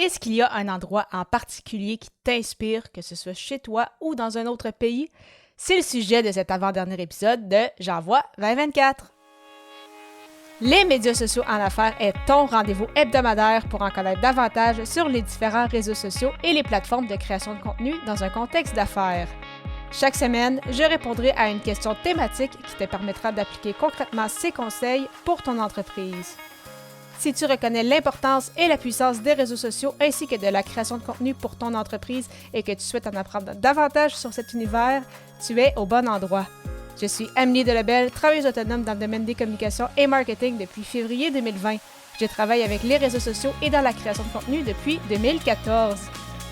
Est-ce qu'il y a un endroit en particulier qui t'inspire, que ce soit chez toi ou dans un autre pays? C'est le sujet de cet avant-dernier épisode de J'envoie 2024. Les médias sociaux en affaires est ton rendez-vous hebdomadaire pour en connaître davantage sur les différents réseaux sociaux et les plateformes de création de contenu dans un contexte d'affaires. Chaque semaine, je répondrai à une question thématique qui te permettra d'appliquer concrètement ces conseils pour ton entreprise. Si tu reconnais l'importance et la puissance des réseaux sociaux ainsi que de la création de contenu pour ton entreprise et que tu souhaites en apprendre davantage sur cet univers, tu es au bon endroit. Je suis Amélie Delebel, travailleuse autonome dans le domaine des communications et marketing depuis février 2020. Je travaille avec les réseaux sociaux et dans la création de contenu depuis 2014.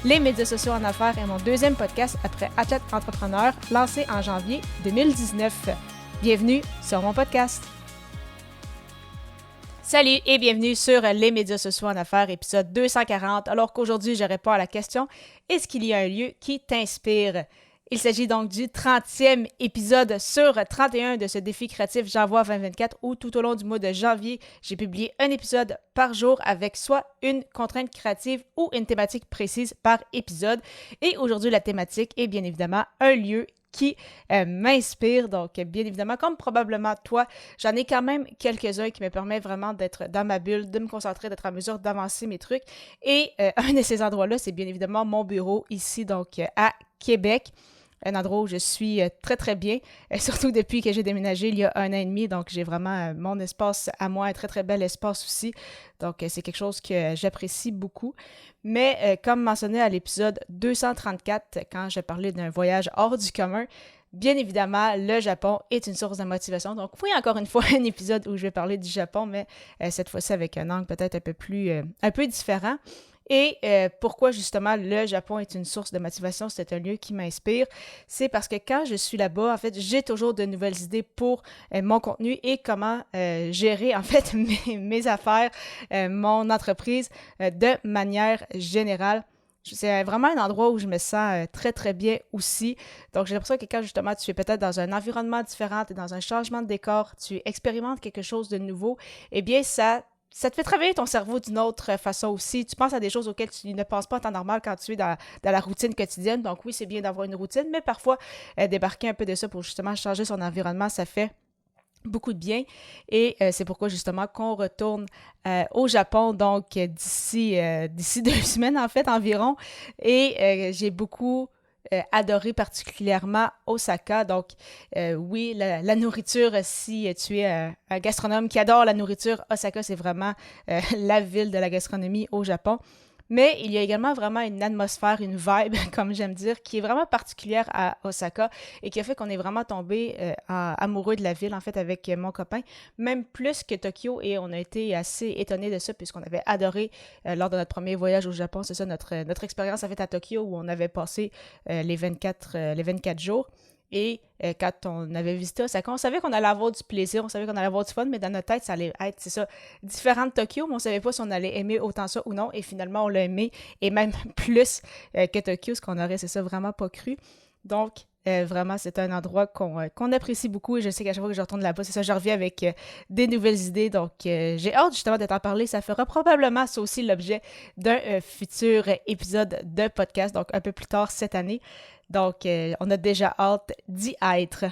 Les médias sociaux en affaires est mon deuxième podcast après Athlète Entrepreneur, lancé en janvier 2019. Bienvenue sur mon podcast. Salut et bienvenue sur les médias sociaux en affaires, épisode 240, alors qu'aujourd'hui je réponds à la question « Est-ce qu'il y a un lieu qui t'inspire? » Il s'agit donc du 30e épisode sur 31 de ce défi créatif J'envoie 2024 où tout au long du mois de janvier, j'ai publié un épisode par jour avec soit une contrainte créative ou une thématique précise par épisode. Et aujourd'hui, la thématique est bien évidemment un lieu qui m'inspire. Donc, bien évidemment, comme probablement toi, j'en ai quand même quelques-uns qui me permettent vraiment d'être dans ma bulle, de me concentrer, d'être en mesure d'avancer mes trucs. Et un de ces endroits-là, c'est bien évidemment mon bureau ici, donc à Québec. Un endroit où je suis très, très bien, surtout depuis que j'ai déménagé il y a 1 an et demi. Donc, j'ai vraiment mon espace à moi, un très, très bel espace aussi. Donc, c'est quelque chose que j'apprécie beaucoup. Mais comme mentionné à l'épisode 234, quand je parlais d'un voyage hors du commun, bien évidemment, le Japon est une source de motivation. Donc, oui, encore une fois, un épisode où je vais parler du Japon, mais cette fois-ci avec un angle peut-être un peu différent. Et pourquoi justement le Japon est une source de motivation, c'est un lieu qui m'inspire, c'est parce que quand je suis là-bas, en fait, j'ai toujours de nouvelles idées pour mon contenu et comment gérer en fait mes affaires, mon entreprise de manière générale. C'est vraiment un endroit où je me sens très, très bien aussi. Donc, j'ai l'impression que quand justement tu es peut-être dans un environnement différent, tu es dans un changement de décor, tu expérimentes quelque chose de nouveau, eh bien, ça te fait travailler ton cerveau d'une autre façon aussi. Tu penses à des choses auxquelles tu ne penses pas en temps normal quand tu es dans la routine quotidienne. Donc oui, c'est bien d'avoir une routine, mais parfois, débarquer un peu de ça pour justement changer son environnement, ça fait beaucoup de bien. Et c'est pourquoi justement qu'on retourne au Japon, donc d'ici 2 semaines en fait environ. Et j'ai beaucoup adoré particulièrement Osaka. Donc, oui, la nourriture, si tu es un gastronome qui adore la nourriture, Osaka, c'est vraiment la ville de la gastronomie au Japon. Mais il y a également vraiment une atmosphère, une vibe, comme j'aime dire, qui est vraiment particulière à Osaka et qui a fait qu'on est vraiment tombé amoureux de la ville, en fait, avec mon copain, même plus que Tokyo. Et on a été assez étonnés de ça puisqu'on avait adoré lors de notre premier voyage au Japon. C'est ça, notre expérience en fait à Tokyo où on avait passé les 24 jours. Et quand on avait visité Osaka, on savait qu'on allait avoir du plaisir, on savait qu'on allait avoir du fun, mais dans notre tête, ça allait être, c'est ça, différent de Tokyo, mais on ne savait pas si on allait aimer autant ça ou non. Et finalement, on l'a aimé, et même plus que Tokyo, ce qu'on aurait, c'est ça, vraiment pas cru. Donc, vraiment, c'est un endroit qu'on apprécie beaucoup et je sais qu'à chaque fois que je retourne là-bas, c'est ça, je reviens avec des nouvelles idées. Donc, j'ai hâte justement de t'en parler. Ça fera probablement ça aussi l'objet d'un futur épisode de podcast, donc un peu plus tard cette année. Donc, on a déjà hâte d'y être.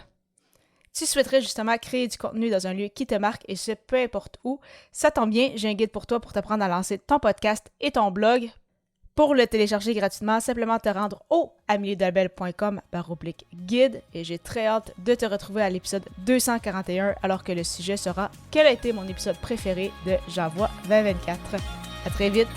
Tu souhaiterais justement créer du contenu dans un lieu qui te marque et ce, peu importe où. Ça tombe bien, j'ai un guide pour toi pour t'apprendre à lancer ton podcast et ton blog. Pour le télécharger gratuitement, simplement te rendre au ameliedelbel.com/guide et j'ai très hâte de te retrouver à l'épisode 241 alors que le sujet sera « Quel a été mon épisode préféré de J'envoie 2024 ?» À très vite!